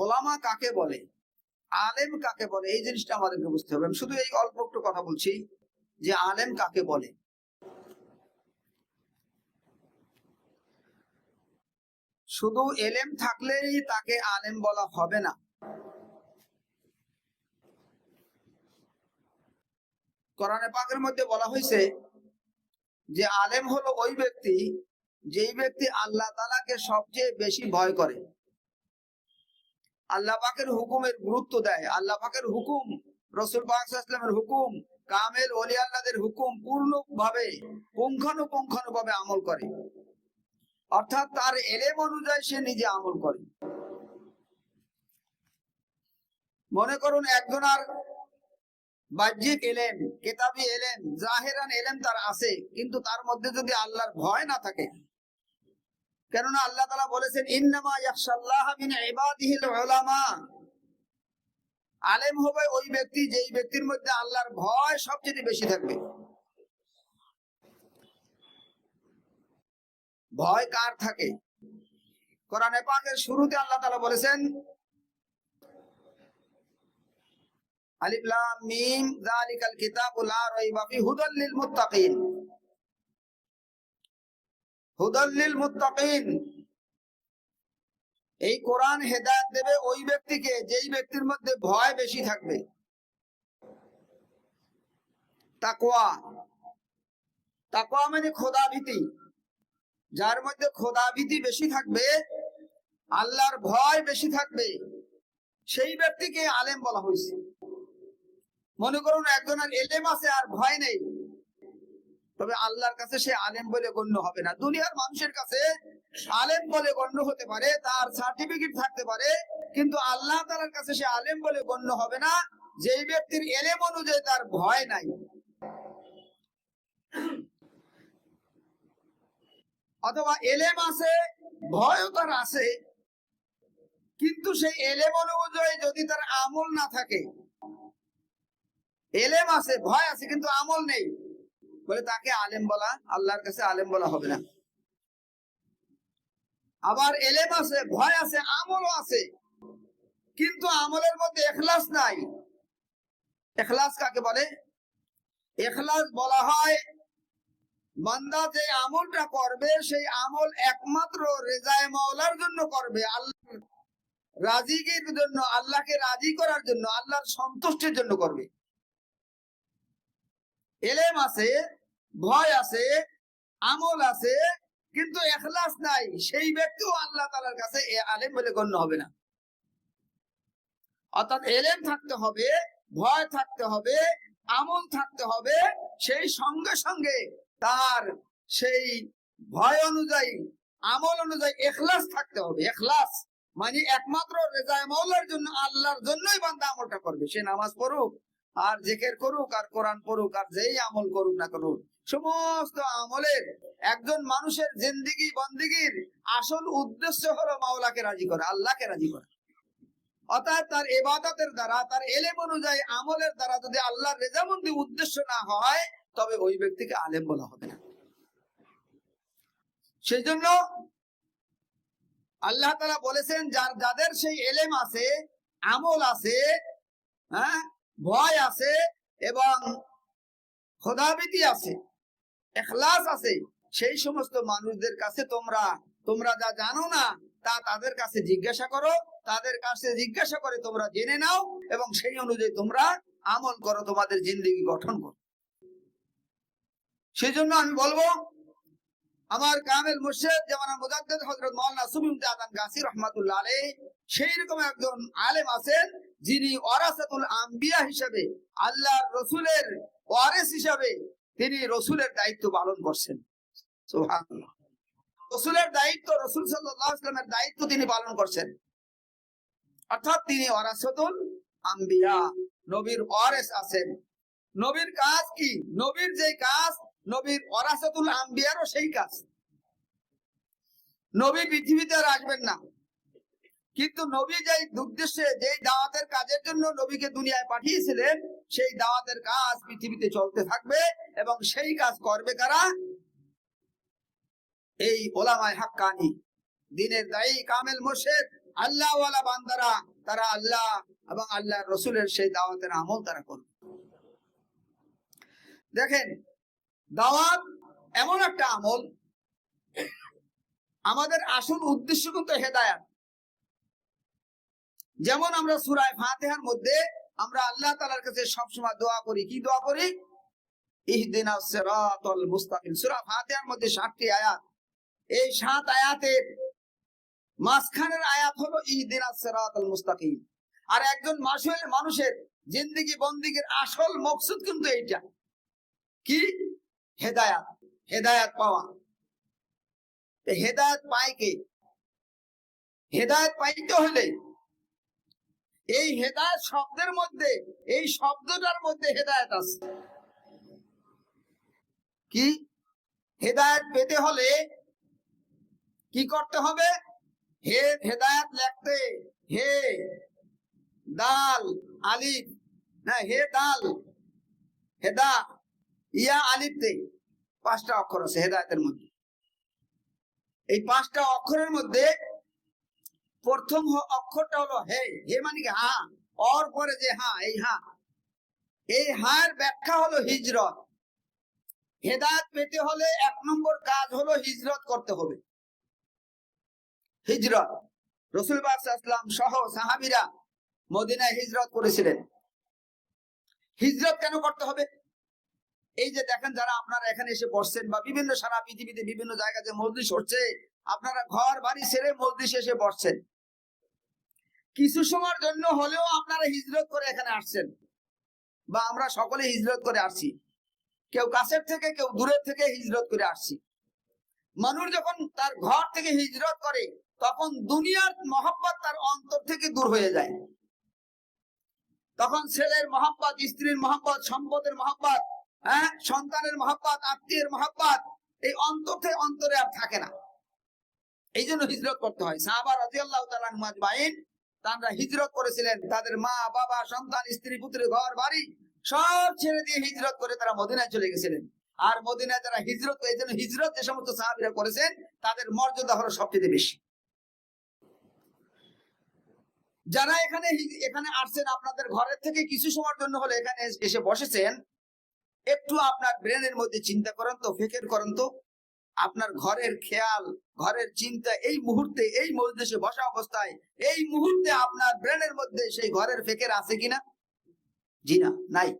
ওলামা কাকে বলে, আলেম কাকে বলে, এই জিনিসটা আমাদেরকে বুঝতে হবে। আমি শুধু এই অল্প একটু কথা বলছি যে আলেম কাকে বলে। শুধু এলেম থাকলেই তাকে আলেম বলা হবে না। কোরআনে পাকের মধ্যে বলা হয়েছে যে আলেম হলো ওই ব্যক্তি যেই ব্যক্তি আল্লাহ তাআলাকে সবচেয়ে বেশি ভয় করে, আল্লাহ পাকের হুকুমের গুরুত্ব দেয়, আল্লাহ পাকের হুকুম, রাসূল পাক সাল্লাল্লাহু আলাইহি ওয়াসাল্লামের হুকুম, কামেল ওলি আল্লাহদের হুকুম পূর্ণভাবে পুঙ্খানুপুঙ্খানুভাবে আমল করে। অর্থাৎ তার এলেম অনুযায়ী সে নিজে আমল করে। মনে করুন একজন আর বাহ্যিক এলেম, কিতাবী এলেম, জাহেরান এলেম তার আছে, কিন্তু তার মধ্যে যদি আল্লাহর ভয় না থাকে, কেননা আল্লাহ তাআলা বলেছেন ইন্নামা ইয়াখশাল্লাহা মিন ইবাদিহিল উলামা, আলেম হবে ওই ব্যক্তি যেই ব্যক্তির মধ্যে আল্লাহর ভয় সবচেয়ে বেশি থাকবে। ভয় কার থাকে? কোরআনে পাকের শুরুতে আল্লাহ তাআলা বলেছেন আলিফ লাম মিম যালিকাল কিতাবু লা রাইবা ফি হুদাল লিল মুত্তাকিন। হুদাল লিল মুত্তাকিন, এই কোরআন হেদায়েত দেবে ওই ব্যক্তিকে যেই ব্যক্তির মধ্যে ভয় বেশি থাকবে। তাকওয়া, তাকওয়া মানে খোদা ভীতি, যার মধ্যে খোদা ভীতি বেশি থাকবে, আল্লাহর ভয় বেশি থাকবে, সেই ব্যক্তিকে আলেম বলা হয়েছে। মনে করুন একজনের এলেম আছে আর ভয় নেই, তবে আল্লাহর কাছে সে আলেম বলে গণ্য হবে না। দুনিয়ার মানুষের কাছে আলেম বলে গণ্য হতে পারে, তার সার্টিফিকেট থাকতে পারে, কিন্তু আল্লাহ তাআলার কাছে সে আলেম বলে গণ্য হবে না যেই ব্যক্তির এলেম অনুযায়ী তার ভয় নাই। অথবা এলেম আছে, ভয়ও তার আছে, কিন্তু সেই এলেম অনুযায়ী যদি তার আমল না থাকে, এলেম আছে, ভয় আছে, কিন্তু আমল নেই, বলে তাকে আলেম বলা, আল্লাহর কাছে আলেম বলা হবে না। আবার এলেম আছে, ভয় আছে, আমলও আছে, কিন্তু আমলের মধ্যে ইখলাস নাই। ইখলাস কাকে বলে? ইখলাস বলা হয় বান্দা যে আমলটা করবে সেই আমল একমাত্র রেজায়ে মাওলার জন্য করবে, আল্লাহর রাজিগির জন্য, আল্লাহকে রাজি করার জন্য, আল্লাহর সন্তুষ্টির জন্য করবে। এলেম আছে, ভয় আছে, আমল আছে, কিন্তু ইখলাস নাই, সেই ব্যক্তিও আল্লাহ তাআলার কাছে আলেম বলে গণ্য হবে না। অর্থাৎ এলেম থাকতে হবে, ভয় থাকতে হবে, আমল থাকতে হবে, সেই সঙ্গে সঙ্গে তার সেই ভয় অনুযায়ী, আমল অনুযায়ী ইখলাস থাকতে হবে। ইখলাস মানে একমাত্র রেজায়ে মাওলার জন্য, আল্লাহর জন্যই বান্দা আমলটা করবে। সে নামাজ পড়ুক আর জিকির করুক আর কোরআন পড়ুক আর যেই আমল করুক না করুক, সমস্ত আমলের একজন মানুষের জিন্দেগি বন্দেগীর আসল উদ্দেশ্য হলো মাওলাকে রাজি করা, আল্লাহকে রাজি করা। অর্থাৎ তার ইবাদতের দ্বারা, তার এলেম অনুযায়ী আমলের দ্বারা যদি আল্লাহর রেজামন্দি উদ্দেশ্য না হয়, তবে ওই ব্যক্তিকে আলেম বলা হবে না। সেই জন্য আল্লাহ তাআলা বলেছেন যাদের সেই এলেম আছে, আমল আছে, হ্যাঁ, ভয় আছে এবং খোদাভীতি আছে, ইখলাস আছে, সেই সমস্ত মানুষদের কাছে তোমরা যা জানো না তা তাদের কাছে জিজ্ঞাসা করো, তাদের কাছে জিজ্ঞাসা করে তোমরা জেনে নাও এবং সেই অনুযায়ী তোমরা আমল করো, তোমাদের জিন্দেগি গঠন করো। সেই জন্য আমি বলবো আমার কামেল মুর্শিদ যেমন মুজাদ্দিদ হযরত মাওলানা সুবীর আদম গাছি রাহমাতুল্লাহ আলাইহি, সেই রকম একজন আলেম আছেন যিনি ওয়ারাসাতুল আম্বিয়া হিসেবে, আল্লাহর রাসূলের ওয়ারিস হিসেবে তিনি রাসূলের দায়িত্ব পালন করছেন। সুবহানাল্লাহ। রাসূলের দায়িত্ব, রাসূল সাল্লাল্লাহু আলাইহি ওয়াসাল্লামের দায়িত্ব তিনি পালন করছেন। অর্থাৎ তিনি ওয়ারাসাতুল আম্বিয়া, নবীর ওয়ারিস আছেন। নবীর কাজ কি? নবীর যে কাজ, নবীর ওয়ারাসাতুল আম্বিয়ারও সেই কাজ। নবী পৃথিবীতে আর আসবেন না, কিন্তু নবী যেই উদ্দেশ্যে, যেই দাওয়াতের কাজের জন্য নবীকে দুনিয়ায় পাঠিয়েছিলেন, সেই দাওয়াতের কাজ পৃথিবীতে চলতে থাকবে এবং সেই কাজ করবে কারা? এই ওলামায়ে হাক্কানি, দ্বীনের দায়ী, কামেল মুর্শিদ, আল্লাহওয়ালা বান্দারা তারা আল্লাহ এবং আল্লাহ রসুলের সেই দাওয়াতের আমল তারা করবে। দেখেন, দাওয়াত এমন একটা আমল, আমাদের আসল উদ্দেশ্য কিন্তু হেদায়াত। যেমন আমরা সূরা ফাতিহার মধ্যে আমরা আল্লাহ তাআলার কাছে সবসময় দোয়া করি, কি দোয়া করি? ইহদিনাস সিরাতাল মুস্তাকিম। সূরা ফাতিহার মধ্যে 7টি আয়াত, এই 7 আয়াতের মাঝখানের আয়াত হলো ইহদিনাস সিরাতাল মুস্তাকিম। আর একজন মানুষের জিন্দেগি বন্দেগীর আসল মকসুদ কিন্তু এইটা, কি? হেদায়াত, হেদায়াত পাওয়া। হেদায়াত পায় কে? হেদায়াত পাইতে হলে এই হেদায়াত শব্দের মধ্যে, এই শব্দটার মধ্যে হেদায়াত আছে। কি? হেদায়াত পেতে হলে কি করতে হবে? হে হেদায়াত লিখতে হে দাল আলিফ, না হে দাল হেদা ইয়া আলিফতে 5টা অক্ষর আছে হেদায়াতের মধ্যে। এই 5টা অক্ষরের মধ্যে প্রথম অক্ষরটা হলো হে। হে মানে কি? হা। ওর পরে যে হা, এই হা, এই হার ব্যাখ্যা হলো হিজরত। হেদায়েত পেতে হলে 1 নম্বর কাজ হলো হিজরত করতে হবে। হিজরত, রাসূল পাক সাল্লাল্লাহু আলাইহি ওয়াসাল্লাম সহ সাহাবীরা মদিনায় হিজরত করেছিলেন। হিজরত কেন করতে হবে? এই যে দেখেন, যারা আপনারা এখানে এসে বসছেন বা বিভিন্ন সারা পৃথিবীতে বিভিন্ন জায়গাতে মজলিস হচ্ছে, আপনারা ঘর বাড়ি ছেড়ে মজলিসে এসে বসছেন। কিছু সময়ের জন্য হলেও আপনারা হিজরত করে এখানে আসছেন, বা আমরা সকলে হিজরত করে আসছি। কেউ কাছের থেকে, কেউ দূরের থেকে হিজরত করে আসছি। মানুষ যখন তার ঘর থেকে হিজরত করে, তখন দুনিয়ার মহব্বত তার অন্তর থেকে দূর হয়ে যায়। তখন ছেলের মহব্বত, স্ত্রীর মহব্বত, সম্পদের মহব্বত, সন্তানের মহব্বত, আত্মীয়ের মহব্বত এই অন্তরে আর থাকে না। এই জন্য হিজরত করতে হয়। সাহাবা রাদিয়াল্লাহু তাআলা আনহুম আজমাইন তারা হিজরত করেছিলেন। তাদের মা বাবা, সন্তান, স্ত্রী, পুত্র, ঘর বাড়ি সব ছেড়ে দিয়ে হিজরত করে তারা মদিনায় চলে গেছিলেন। আর মদিনায় যারা হিজরত, এই জন্য হিজরত যে সমস্ত সাহাবীরা করেছেন তাদের মর্যাদা হলো সবচেয়ে বেশি। যারা এখানে আসছেন, আপনাদের ঘরের থেকে কিছু সময়ের জন্য হলে এখানে এসে বসেছেন, একটু আপনার ব্রেনের মধ্যে চিন্তা করেন তো, ফিকির করেন তো, আপনার ঘরের খেয়াল, ঘরের চিন্তা এই মুহূর্তে, এই মজলিসে বসা অবস্থায়, এই মুহূর্তে আপনার ব্রেনের মধ্যে সেই ঘরের ফিকির আছে কিনা? জি না, নাই।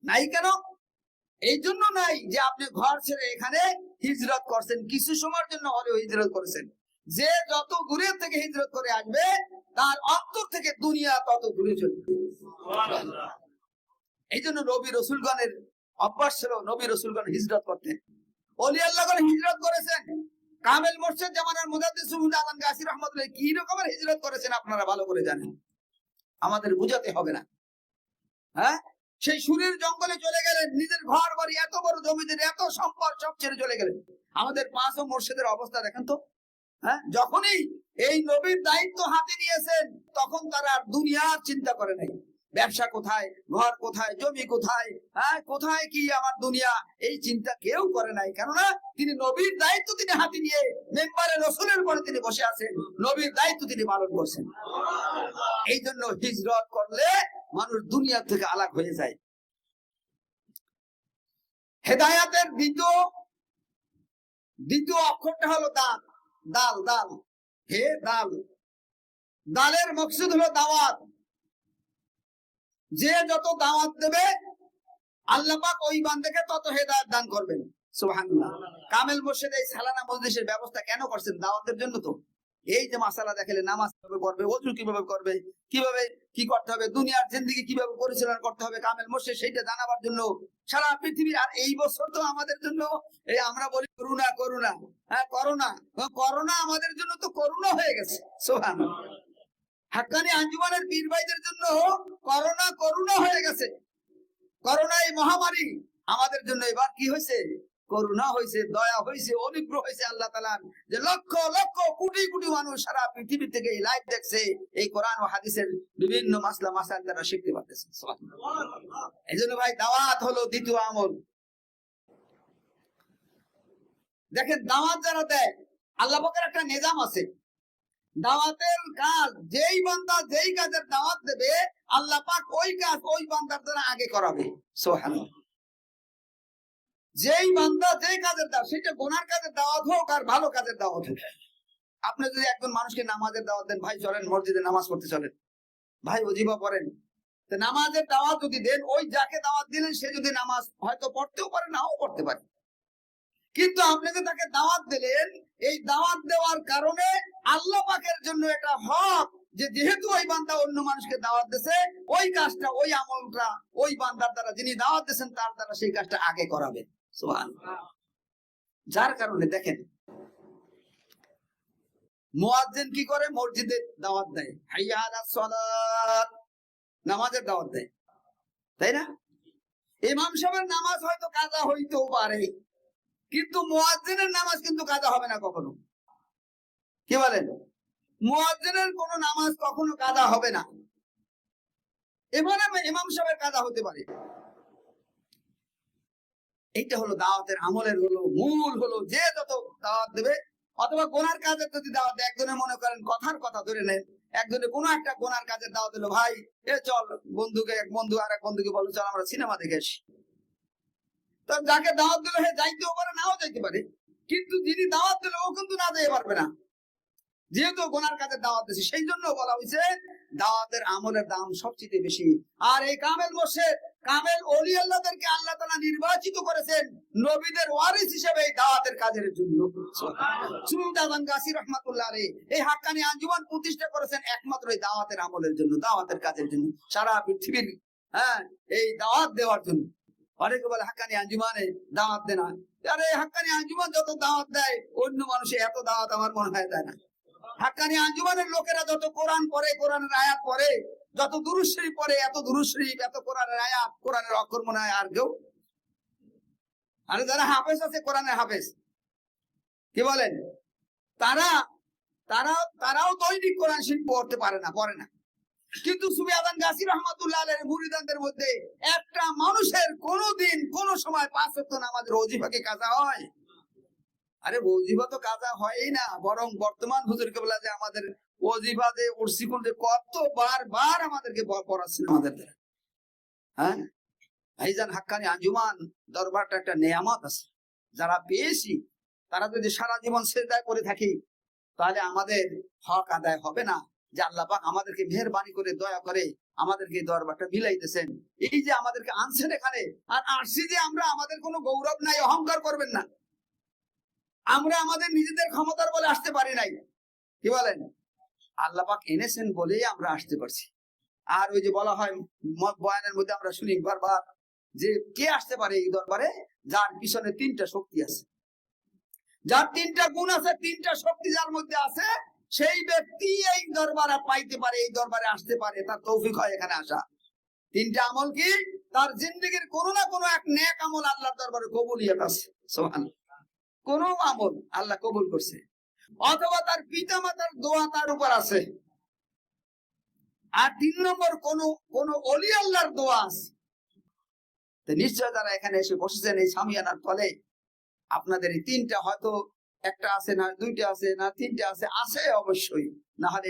নাই কেন? এই জন্য নাই যে আপনি ঘর ছেড়ে এখানে হিজরত করছেন, কিছু সময়ের জন্য হলেও হিজরত করেছেন। যে যত দূরের থেকে হিজরত করে আসবে, তার অন্তর থেকে দুনিয়া তত দূরে চলে যাবে। এই জন্য নবী রাসূলগণের অভ্যাস ছিল, নবী রাসূলগণ হিজরত করতেন। ওলি আল্লাহগণ হিজরত করেছেন। কামেল মুর্শিদ জামানার মুহাদ্দিস আলম গাসি রাহমাতুল্লাহ কি রকমের হিজরত করেছেন আপনারা ভালো করে জানেন, আমাদের বুঝাতে হবে না। সেই সুরের জঙ্গলে চলে গেলেন, নিজের ঘর বাড়ি, এত বড় জমিদের এত সম্পদ সব ছেড়ে চলে গেলেন। আমাদের 5 ও মুর্শিদের অবস্থা দেখেন তো। যখনই এই নবীর দায়িত্ব হাতে নিয়েছেন, তখন তারা আর দুনিয়ার চিন্তা করে নাই। ব্যবসা কোথায়, ঘর কোথায়, জমি কোথায়, কোথায় কি আমার দুনিয়া, এই চিন্তা কেউ করে নাই। কেননা তিনি নবীর দায়িত্ব তিনি হাতে নিয়ে মেম্বারে রাসূলের পরে তিনি বসে আছেন, নবীর দায়িত্ব তিনি পালন করছেন। এই জন্য হিজরত করলে মানুষ দুনিয়া থেকে আলাদা হয়ে যায়। হেদায়াতের দ্বিতীয় অক্ষরটা হলো দাল। দাল দাল হে দাল। দালের মকসুদ হলো দাওয়াত। যে যত দাওয়াত দেবে, আল্লাহ পাক ওই বান্দাকে তত হেদায়েত দান করবেন। সুবহানাল্লাহ। কামেল মুর্শিদ এই সালানা মজলিসের ব্যবস্থা কেন করছেন? দাওয়াতের জন্য তো। এই যে মাসালা দেখালে, নামাজ কিভাবে পড়বে, ওযু কিভাবে করবে, কিভাবে কি করতে হবে, দুনিয়ার জিন্দেগি কিভাবে পরিচালনা করতে হবে, কামেল মুর্শিদ সেইটা জানাবার জন্য সারা পৃথিবী। আর এই বছর তো আমাদের জন্য এই আমরা বলি করুণা করুণা, করোনা, করোনা আমাদের জন্য তো করুণা হয়ে গেছে। সুবহানাল্লাহ। হাক্কানি আঞ্জুমানের পীর ভাইদের জন্য করোনা করুণা হয়ে গেছে। করোনা এই মহামারী আমাদের জন্য এবার কি হয়েছে? করুণা হয়েছে, দয়া হয়েছে, অনুগ্রহ হয়েছে আল্লাহ তাআলার, যে লক্ষ লক্ষ কোটি কোটি মানুষ সারা পৃথিবী থেকে এই লাইভ দেখছে, এই কোরআন ও হাদিসের বিভিন্ন মাসলা মাসাইল তারা শিখতে পারতেছে। সুবহানাল্লাহ। এইজন্য ভাই, দাওয়াত হলো দ্বিতীয় আমল। দেখেন, দাওয়াত যারা দেয়, আল্লাহ পাকের একটা নিজাম আছে। দাওয়াতের কাজ, যেই বান্দা যেই কাজের দাওয়াত দেবে আল্লাহ পাক ওই কাজ ওই বান্দার দ্বারা আগে করাবে। সুবহানাল্লাহ। যেই বান্দা যেই কাজের দাওয়াত, সেটা গুনার কাজের দাওয়াত হোক আর ভালো কাজের দাওয়াত হোক। আপনি যদি একজন মানুষকে নামাজের দাওয়াত দেন, ভাই চলেন মসজিদে নামাজ পড়তে চলেন, ভাই ওজিফা পড়েন, তো নামাজের দাওয়াত যদি দেন, ওই যাকে দাওয়াত দিলেন সে যদি নামাজ হয়তো পড়তেও পারে, নাও পড়তে পারে, কিন্তু আপনি যে তাকে দাওয়াত দিলেন, এই দাওয়াত দেওয়ার কারণে আল্লাহ পাকের জন্য এটা হক যে যেহেতু ওই বান্দা অন্য মানুষকে দাওয়াত দিয়েছে, ওই কাজটা ওই আমলটা ওই বান্দার দ্বারা যিনি দাওয়াত দিয়েছেন তার দ্বারা সেই কাজটা আগে করাবেন। সুবহানাল্লাহ। যার কারণে দেখেন মুয়াজ্জিন কি করে, মসজিদে দাওয়াত দেয়, হাইয়া আলাস সালাত, নামাজের দাওয়াত দেয়, তাই না? ইমাম সাহেবের নামাজ হয়তো কাজা হইতেও পারে, কিন্তু মুয়াজ্জিনের নামাজ কিন্তু কাজা হবে না কখনো। কি বলেন? মুয়াজ্জিনের কোন নামাজ কখনো কাজা হবে না, এবারে ইমাম সাহেবের কাজা হতে পারে। এইটা হলো দাওয়াতের আমলের হলো মূল, হলো যে যত দাওয়াত দেবে অথবা গোনার কাজের যদি দাওয়াত দেয়, একজনে মনে করেন কথার কথা ধরে নেন, একজনে কোনো একটা গোনার কাজের দাওয়াত দিল, ভাই এ চল, বন্ধুকে এক বন্ধু আর এক বন্ধুকে বলো চল আমরা সিনেমা দেখে আসি, তো যাকে দাওয়াত দিল হে যাইতেও পারে নাও যাইতে পারে, কিন্তু যিনি দাওয়াত দিল ও কিন্তু না যেতে পারবে না, যেহেতু গোনার কাজের দাওয়াত দিয়েছে। সেই জন্য বলা হয়েছে দাওয়াতের আমলের দাম সবচেয়ে বেশি। আর এই কামেল মোর্শেদ, কামেল ওলি আল্লাহদেরকে আল্লাহ তাআলা নির্বাচিত করেছেন নবীদের ওয়ারিস হিসেবে এই দাওয়াতের কাজের জন্য। সুন্নাত আযান গাসি রাহমাতুল্লাহ আলাইহি এই হাক্কানি আঞ্জুমান প্রতিষ্ঠা করেছেন একমাত্র এই দাওয়াতের আমলের জন্য, দাওয়াতের কাজের জন্য, সারা পৃথিবীর এই দাওয়াত দেওয়ার জন্য। অনেকে বলে হাক্কানি আঞ্জুমানে দাওয়াত দেয় না, আরে হাক্কানি আঞ্জুমান যত দাওয়াত দেয় অন্য মানুষে এত দাওয়াত আমার মনে হয় দেয় না। হাক্কানি আঞ্জুমানের লোকেরা যত কোরআন পড়ে, কোরআনের আয়াত পড়ে, যত দুরূদ শরীফ পড়ে, এত দুরূদ শরীফ, এত কোরআনের আয়াত, কোরআনের অক্ষর মনে হয় আর কেউ। আরে যারা হাফেজ আছে, কোরআনের হাফেজ, কি বলেন, তারাও দৈনিক কোরআন শরীফ পড়তে পারে না, পড়ে না। কিন্তু সুফি আযান গাসি রাহমাতুল্লাহ আলাইহির মুরিদানদের মধ্যে একটা মানুষের কোনোদিন কোন সময় 5 ওয়াক্ত নামাজের ওজিফা কি কাজা হয়? আরে ওজিফা তো কাজা হয়ই না, বরং বর্তমান হুজুর কেবলা যে আমাদের ওজিফা যে উর্সি করতে কত বার আমাদেরকে পড়াচ্ছেন আমাদের, হ্যাঁ। ভাইজান হাক্কানি আঞ্জুমান দরবারটা একটা নেয়ামত আছে, যারা পেয়েছি তারা যদি সারা জীবন সিজদায় করে থাকি তাহলে আমাদের হক আদায় হবে না, যে আল্লাহ পাক আমাদেরকে মেহেরবানি করে দয়া করে আমাদেরকে দরবারটা বিলাইতেছেন, এই যে আমাদেরকে আনছেন এখানে। আর আসছি যে আমরা, আমাদের কোনো গৌরব নাই, অহংকার করবেন না, আমরা আমাদের নিজেদের ক্ষমতার বলে আসতে পারি নাই, কি বলেন, আল্লাহ পাক এনেছেন বলেই আমরা আসতে পারছি। আর ওই যে বলা হয় বয়ানের মধ্যে আমরা শুনি বারবার যে কে আসতে পারে এই দরবারে, যার পিছনে 3টা শক্তি আছে, যার 3টা গুণ আছে, 3টা শক্তি যার মধ্যে আছে, সেই ব্যক্তি এই দরবারে পাইতে পারে, এই দরবারে আসতে পারে, তার তৌফিক হয় এখানে আসা। 3টা আমল কি? তার জিন্দেগীর কোনো না কোনো এক নেক আমল আল্লাহর দরবারে কবুলিয়ত আছে, সুবহানাল্লাহ, কোন আমল আল্লাহ কবুল করছে, অথবা তার পিতা মাতার দোয়া তার উপর আছে, আর 3 নম্বর কোন ওলি আল্লাহর দোয়া আছে। তো নিশ্চয় যারা এখানে এসে বসেছেন এই সামিয়ানার তলে, আপনাদের এই 3টা হয়তো একটা আছে না, 2টা আছে না, 3টা আছে, আছে অবশ্যই, না হলে